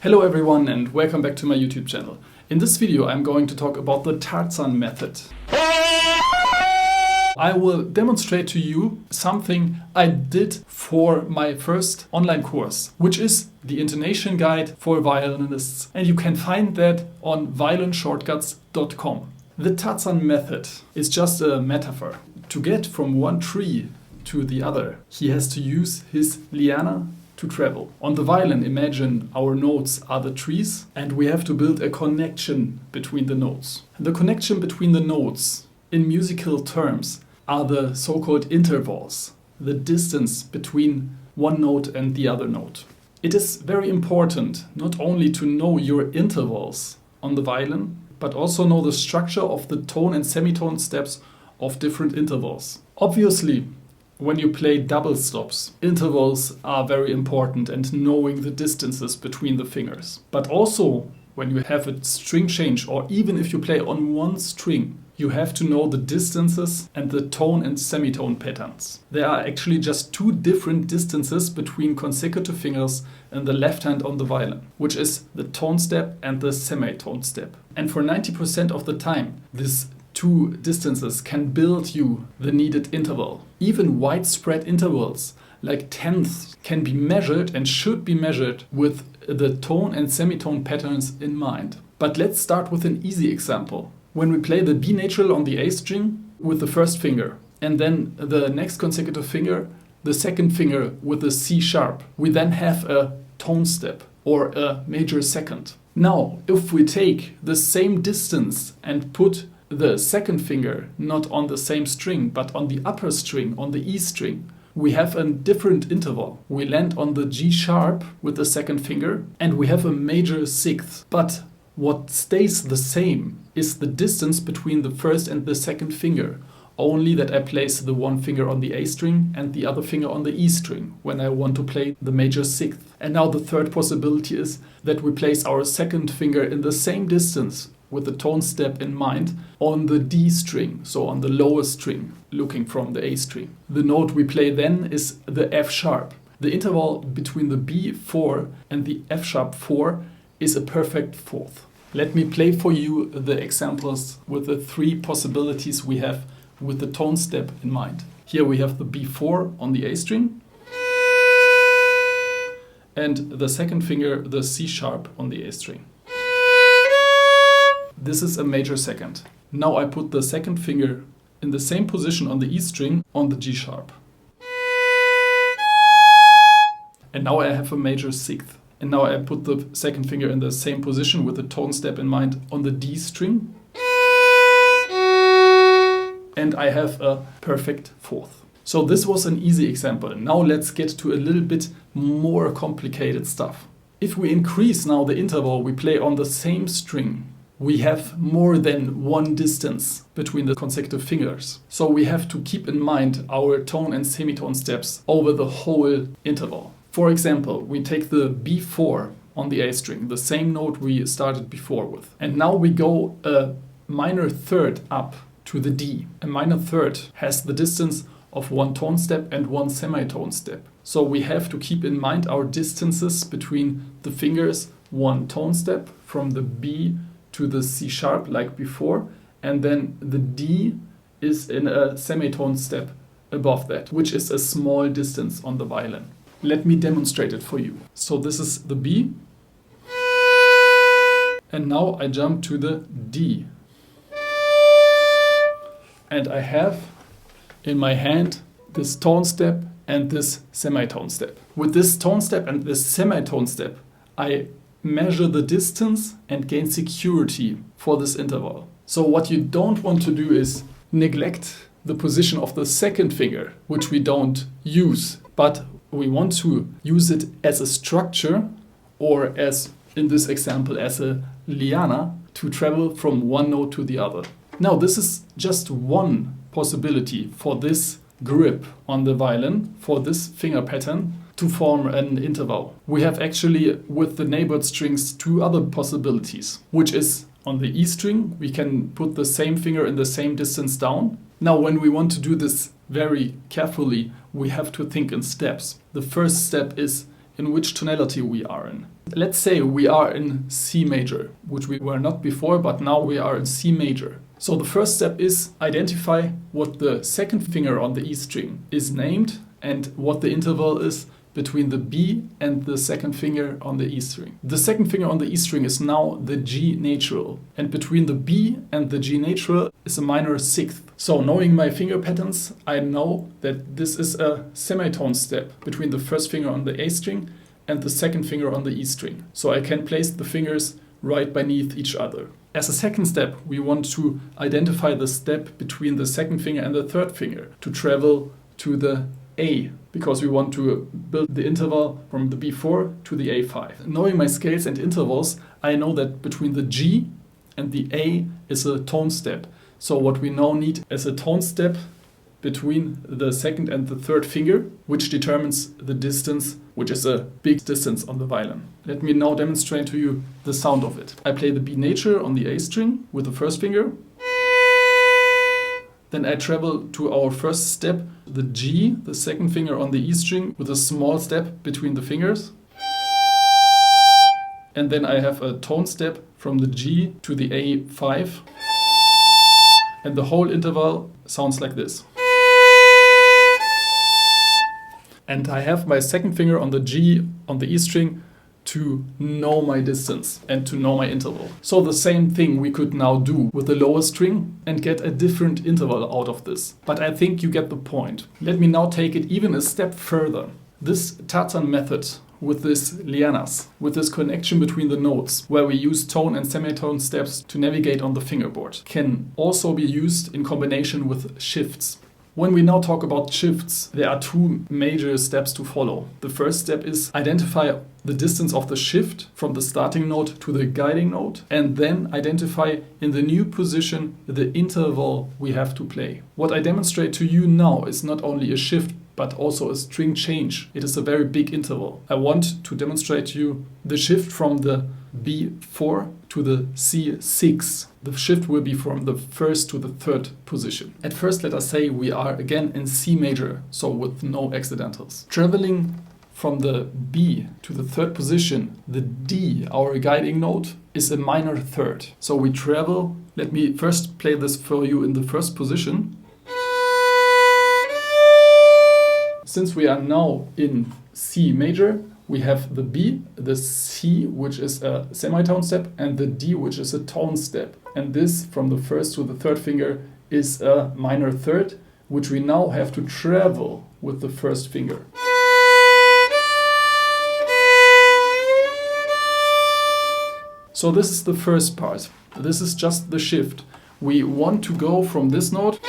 Hello everyone and welcome back to my YouTube channel. In this video I'm going to talk about the Tarzan method. I will demonstrate to you something I did for my first online course, which is the Intonation Guide for Violinists, and you can find that on violinshortcuts.com. The Tarzan method is just a metaphor. To get from one tree to the other, he has to use his liana to travel. On the violin, imagine our notes are the trees and we have to build a connection between the notes. The connection between the notes, in musical terms, are the so-called intervals, the distance between one note and the other note. It is very important not only to know your intervals on the violin, but also know the structure of the tone and semitone steps of different intervals. Obviously, when you play double stops, intervals are very important and knowing the distances between the fingers. But also, when you have a string change, or even if you play on one string, you have to know the distances and the tone and semitone patterns. There are actually just two different distances between consecutive fingers in the left hand on the violin, which is the tone step and the semitone step. And for 90% of the time, this two distances can build you the needed interval. Even widespread intervals like tenths can be measured and should be measured with the tone and semitone patterns in mind. But let's start with an easy example. When we play the B natural on the A string with the first finger and then the next consecutive finger, the second finger with the C sharp, we then have a tone step or a major second. Now, if we take the same distance and put the second finger not on the same string but on the upper string, on the E string, we have a different interval. We land on the G sharp with the second finger and we have a major sixth. But what stays the same is the distance between the first and the second finger, only that I place the one finger on the A string and the other finger on the E string when I want to play the major sixth. And now the third possibility is that we place our second finger in the same distance with the tone step in mind on the D string, so on the lower string, looking from the A string. The note we play then is the F sharp. The interval between the B4 and the F sharp 4 is a perfect fourth. Let me play for you the examples with the three possibilities we have with the tone step in mind. Here we have the B4 on the A string and the second finger, the C sharp on the A string. This is a major second. Now I put the second finger in the same position on the E string on the G sharp. And now I have a major sixth. And now I put the second finger in the same position with the tone step in mind on the D string. And I have a perfect fourth. So this was an easy example. Now let's get to a little bit more complicated stuff. If we increase now the interval we play on the same string, we have more than one distance between the consecutive fingers. So we have to keep in mind our tone and semitone steps over the whole interval. For example, we take the B4 on the A string, the same note we started before with. And now we go a minor third up to the D. A minor third has the distance of one tone step and one semitone step. So we have to keep in mind our distances between the fingers, one tone step from the B to the C sharp like before, and then the D is in a semitone step above that, which is a small distance on the violin. Let me demonstrate it for you. So this is the B, and now I jump to the D. And I have in my hand this tone step and this semitone step. With this tone step and this semitone step, I measure the distance and gain security for this interval. So what you don't want to do is neglect the position of the second finger, which we don't use, but we want to use it as a structure or as, in this example, as a liana to travel from one note to the other. Now this is just one possibility for this grip on the violin, for this finger pattern, to form an interval. We have actually with the neighbored strings two other possibilities, which is on the E string we can put the same finger in the same distance down. Now when we want to do this very carefully, we have to think in steps. The first step is in which tonality we are in. Let's say we are in C major, which we were not before, but now we are in C major. So the first step is identify what the second finger on the E string is named and what the interval is between the B and the second finger on the E string. The second finger on the E string is now the G natural, and between the B and the G natural is a minor sixth. So knowing my finger patterns, I know that this is a semitone step between the first finger on the A string and the second finger on the E string. So I can place the fingers right beneath each other. As a second step, we want to identify the step between the second finger and the third finger to travel to the A, because we want to build the interval from the B4 to the A5. Knowing my scales and intervals, I know that between the G and the A is a tone step. So what we now need is a tone step between the second and the third finger, which determines the distance, which is a big distance on the violin. Let me now demonstrate to you the sound of it. I play the B major on the A string with the first finger. Then I travel to our first step, the G, the second finger on the E string, with a small step between the fingers. And then I have a tone step from the G to the A5. And the whole interval sounds like this. And I have my second finger on the G on the E string to know my distance and to know my interval. So the same thing we could now do with the lower string and get a different interval out of this. But I think you get the point. Let me now take it even a step further. This Tarzan method with this lianas, with this connection between the notes, where we use tone and semitone steps to navigate on the fingerboard, can also be used in combination with shifts. When we now talk about shifts, there are two major steps to follow. The first step is identify the distance of the shift from the starting note to the guiding note, and then identify in the new position the interval we have to play. What I demonstrate to you now is not only a shift, but also a string change. It is a very big interval. I want to demonstrate to you the shift from the B4 to the C6. The shift will be from the first to the third position. At first, let us say we are again in C major, so with no accidentals. Traveling from the B to the third position, the D, our guiding note, is a minor third. So we travel. Let me first play this for you in the first position. Since we are now in C major, we have the B, the C, which is a semitone step, and the D, which is a tone step. And this, from the first to the third finger, is a minor third, which we now have to travel with the first finger. So this is the first part. This is just the shift. We want to go from this note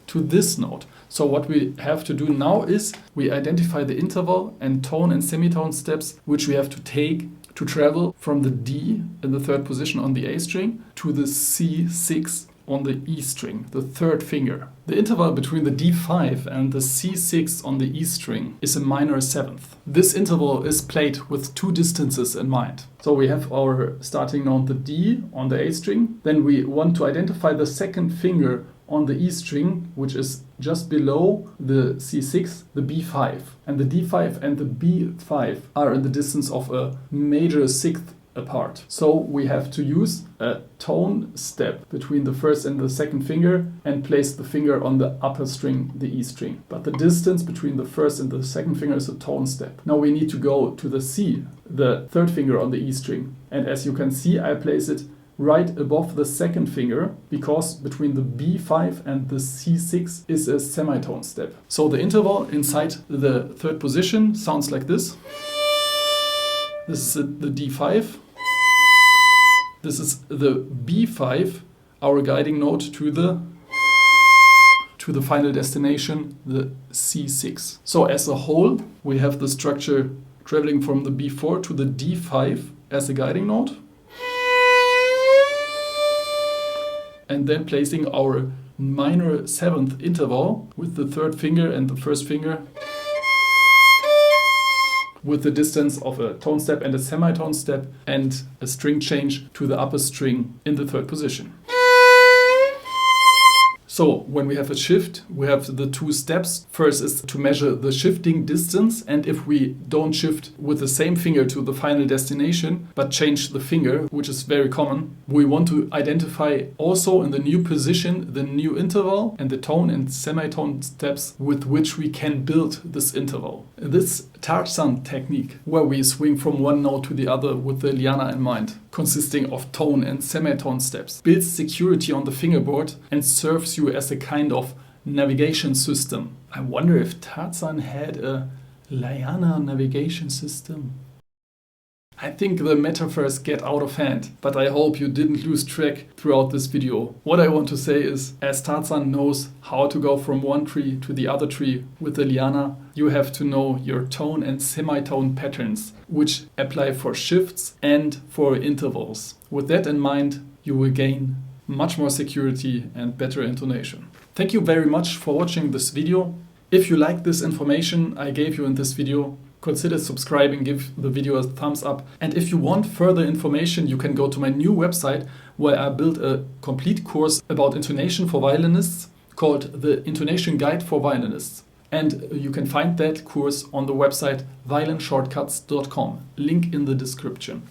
to this note. So what we have to do now is we identify the interval and tone and semitone steps which we have to take to travel from the D in the third position on the A string to the C6 on the E string, the third finger. The interval between the D5 and the C6 on the E string is a minor seventh. This interval is played with two distances in mind. So we have our starting note, the D on the A string. Then we want to identify the second finger on the E string, which is just below the C6, the B5. And the D5 and the B5 are in the distance of a major sixth apart. So we have to use a tone step between the first and the second finger and place the finger on the upper string, the E string. But the distance between the first and the second finger is a tone step. Now we need to go to the C, the third finger on the E string. And as you can see, I place it right above the second finger, because between the B5 and the C6 is a semitone step. So the interval inside the third position sounds like this. This is the D5. This is the B5, our guiding note to the final destination, the C6. So as a whole, we have the structure traveling from the B4 to the D5 as a guiding note, and then placing our minor seventh interval with the third finger and the first finger with the distance of a tone step and a semitone step and a string change to the upper string in the third position. So when we have a shift, we have the two steps. First is to measure the shifting distance, and if we don't shift with the same finger to the final destination, but change the finger, which is very common, we want to identify also in the new position the new interval and the tone and semitone steps with which we can build this interval. This Tarzan technique, where we swing from one note to the other with the liana in mind, consisting of tone and semitone steps, builds security on the fingerboard and serves you as a kind of navigation system. I wonder if Tarzan had a liana navigation system. I think the metaphors get out of hand, but I hope you didn't lose track throughout this video. What I want to say is, as Tarzan knows how to go from one tree to the other tree with the liana, you have to know your tone and semitone patterns, which apply for shifts and for intervals. With that in mind, you will gain much more security and better intonation. Thank you very much for watching this video. If you like this information I gave you in this video, consider subscribing, give the video a thumbs up. And if you want further information, you can go to my new website where I built a complete course about intonation for violinists called the Intonation Guide for Violinists. And you can find that course on the website violinshortcuts.com. Link in the description.